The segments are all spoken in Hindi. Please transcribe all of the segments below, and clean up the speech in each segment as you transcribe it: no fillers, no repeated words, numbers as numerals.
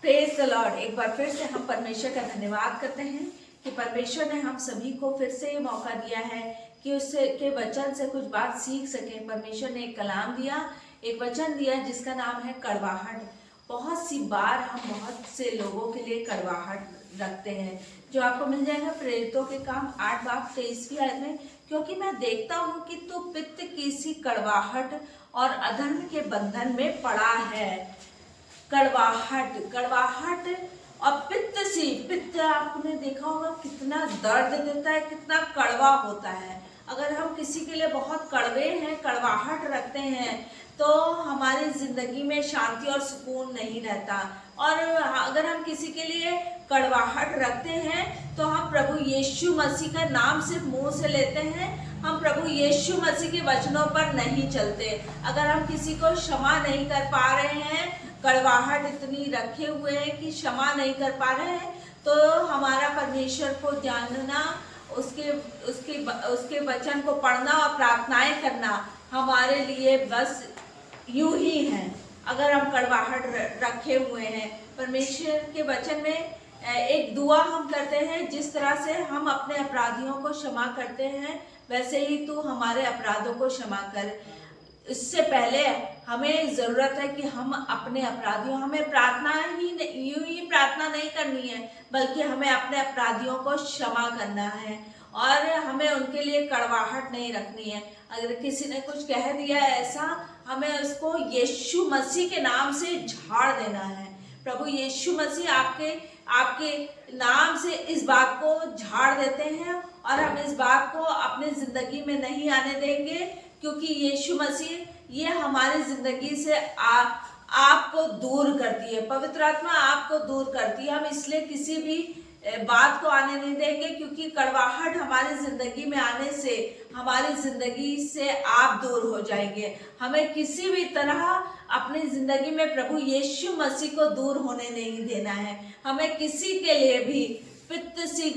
Praise the Lord. एक बार फिर से हम परमेश्वर का धन्यवाद करते हैं कि परमेश्वर ने हम सभी को फिर से ये मौका दिया है कि उससे के वचन से कुछ बात सीख सके। परमेश्वर ने एक कलाम दिया, एक वचन दिया जिसका नाम है कड़वाहट। बहुत सी बार हम बहुत से लोगों के लिए कड़वाहट रखते हैं, जो आपको मिल जाएगा प्रेरितों के काम 8-23 आयत में। क्योंकि मैं देखता हूँ कि तू पित्त की सी कड़वाहट और अधर्म के बंधन में पड़ा है। कड़वाहट, कड़वाहट और पित्त आपने देखा होगा कितना दर्द देता है, कितना कड़वा होता है। अगर हम किसी के लिए बहुत कड़वे हैं, कड़वाहट रखते हैं, तो हमारी जिंदगी में शांति और सुकून नहीं रहता। और अगर हम किसी के लिए कड़वाहट रखते हैं तो हम प्रभु यीशु मसीह का नाम सिर्फ मुंह से लेते हैं, हम प्रभु यीशु मसीह के वचनों पर नहीं चलते। अगर हम किसी को क्षमा नहीं कर पा रहे हैं, कड़वाहट इतनी रखे हुए हैं कि क्षमा नहीं कर पा रहे हैं, तो हमारा परमेश्वर को जानना, उसके वचन को पढ़ना और प्रार्थनाएं करना हमारे लिए बस यूं ही है। अगर हम कड़वाहट रखे हुए हैं, परमेश्वर के वचन में एक दुआ हम करते हैं, जिस तरह से हम अपने अपराधियों को क्षमा करते हैं वैसे ही तू हमारे अपराधों को क्षमा कर। इससे पहले हमें जरूरत है कि हम अपने अपराधियों, हमें प्रार्थना ही यूं ही प्रार्थना नहीं करनी है, बल्कि हमें अपने अपराधियों को क्षमा करना है और हमें उनके लिए कड़वाहट नहीं रखनी है। अगर किसी ने कुछ कह दिया है ऐसा, हमें उसको यीशु मसीह के नाम से झाड़ देना है। प्रभु यीशु मसीह आपके नाम से इस बात को झाड़ देते हैं और हम इस बात को अपनी जिंदगी में नहीं आने देंगे, क्योंकि यीशु मसीह ये हमारी जिंदगी से आपको दूर करती है, पवित्र आत्मा आपको दूर करती है। हम इसलिए किसी भी बात को आने नहीं देंगे, क्योंकि कड़वाहट हमारी जिंदगी में आने से हमारी जिंदगी से आप दूर हो जाएंगे। हमें किसी भी तरह अपनी जिंदगी में प्रभु यीशु मसीह को दूर होने नहीं देना है। हमें किसी के लिए भी पित्त सी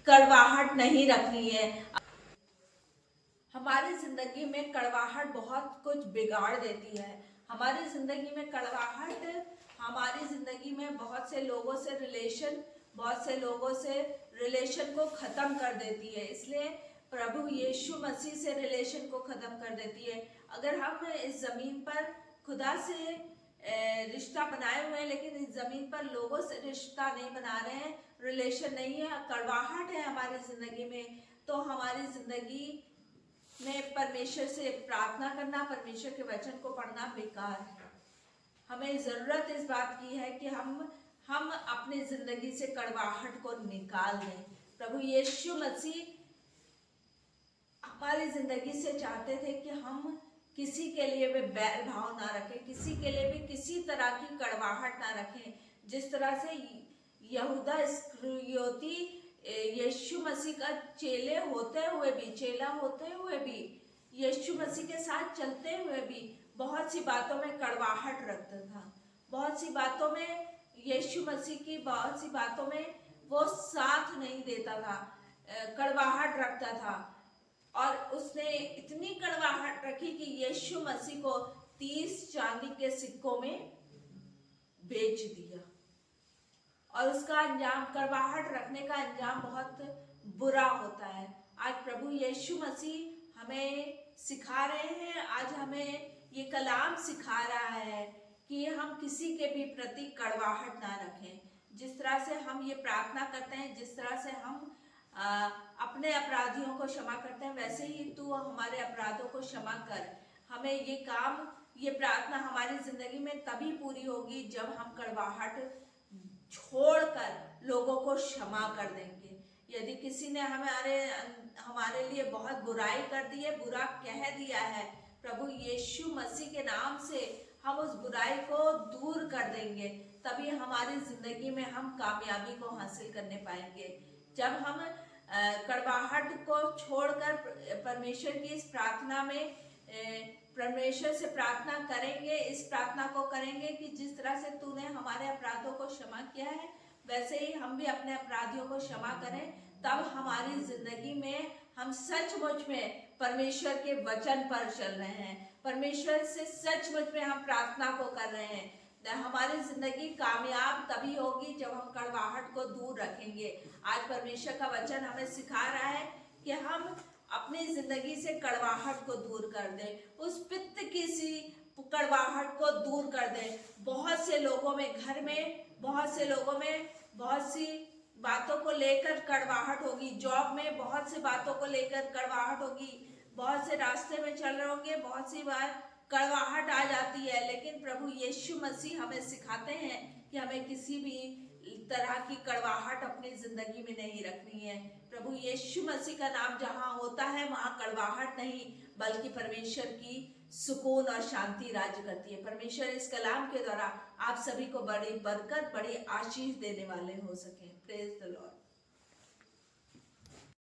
कड़वाहट नहीं रखनी है। हमारी जिंदगी में कड़वाहट बहुत कुछ बिगाड़ देती है। हमारी जिंदगी में कड़वाहट हमारी जिंदगी में बहुत से लोगों से रिलेशन को खत्म कर देती है। इसलिए प्रभु यीशु मसीह से रिलेशन को खत्म कर देती है। अगर हम इस जमीन पर खुदा से रिश्ता बनाए हुए हैं, लेकिन इस जमीन पर लोगों से रिश्ता नहीं बना रहे हैं, रिलेशन नहीं है, कड़वाहट है हमारी जिंदगी में, तो हमारी जिंदगी में परमेश्वर से प्रार्थना करना, परमेश्वर के वचन को पढ़ना बेकार है। हमें जरूरत इस बात की है कि हम अपनी जिंदगी से कड़वाहट को निकाल दें। प्रभु यीशु मसीह हमारी जिंदगी से चाहते थे कि हम किसी के लिए भी बैर भाव ना रखें, किसी के लिए भी किसी तरह की कड़वाहट ना रखें। जिस तरह से यहूदा इस्करियोती यीशु मसीह का चेला होते हुए भी यीशु मसीह के साथ चलते हुए भी बहुत सी बातों में कड़वाहट रखता था। बहुत सी बातों में यीशु मसीह की बहुत सी बातों में वो साथ नहीं देता था, कड़वाहट रखता था। और उसने इतनी कड़वाहट रखी कि यीशु मसीह को 30 चांदी के सिक्कों में बेच दिया। और उसका अंजाम, कड़वाहट रखने का अंजाम बहुत बुरा होता है। आज प्रभु यीशु मसीह हमें सिखा रहे हैं, आज हमें ये कलाम सिखा रहा है कि हम किसी के भी प्रति कड़वाहट ना रखें। जिस तरह से हम ये प्रार्थना करते हैं, जिस तरह से हम अपने अपराधियों को क्षमा करते हैं, वैसे ही तू हमारे अपराधों को क्षमा कर। हमें ये प्रार्थना हमारी जिंदगी में तभी पूरी होगी जब हम कड़वाहट छोड़कर लोगों को क्षमा कर देंगे। यदि किसी ने हमारे लिए बहुत बुराई कर दी है, बुरा कह दिया है, प्रभु यीशु मसीह के नाम से हम उस बुराई को दूर कर देंगे, तभी हमारी जिंदगी में हम कामयाबी को हासिल करने पाएंगे। जब हम कड़वाहट को छोड़कर परमेश्वर की इस प्रार्थना में परमेश्वर से प्रार्थना करेंगे, इस प्रार्थना को करेंगे कि जिस तरह से तूने हमारे अपराधों को क्षमा किया है, वैसे ही हम भी अपने अपराधियों को क्षमा करें। तब हमारी जिंदगी में हम सचमुच में परमेश्वर के वचन पर चल रहे हैं, परमेश्वर से सचमुच में हम प्रार्थना को कर रहे हैं। हमारी जिंदगी कामयाब तभी होगी जब हम कड़वाहट को दूर रखेंगे। आज परमेश्वर का वचन हमें सिखा रहा है कि हम अपनी जिंदगी से कड़वाहट को दूर कर दें, उस पित्त की सी कड़वाहट को दूर कर दें। बहुत से लोगों में, घर में बहुत से लोगों में बहुत सी बातों को लेकर कड़वाहट होगी, जॉब में बहुत सी बातों को लेकर कड़वाहट होगी, बहुत से रास्ते में चल रहे होंगे, बहुत सी बार कड़वाहट आ जाती है। लेकिन प्रभु यीशु मसीह हमें सिखाते हैं कि हमें किसी भी तरह की कड़वाहट अपनी जिंदगी में नहीं रखनी है। प्रभु यीशु मसीह का नाम जहां होता है वहां कड़वाहट नहीं, बल्कि परमेश्वर की सुकून और शांति राज्य करती है। परमेश्वर इस कलाम के द्वारा आप सभी को बड़ी बरकत, बड़ी आशीष देने वाले हो सके। Praise the Lord.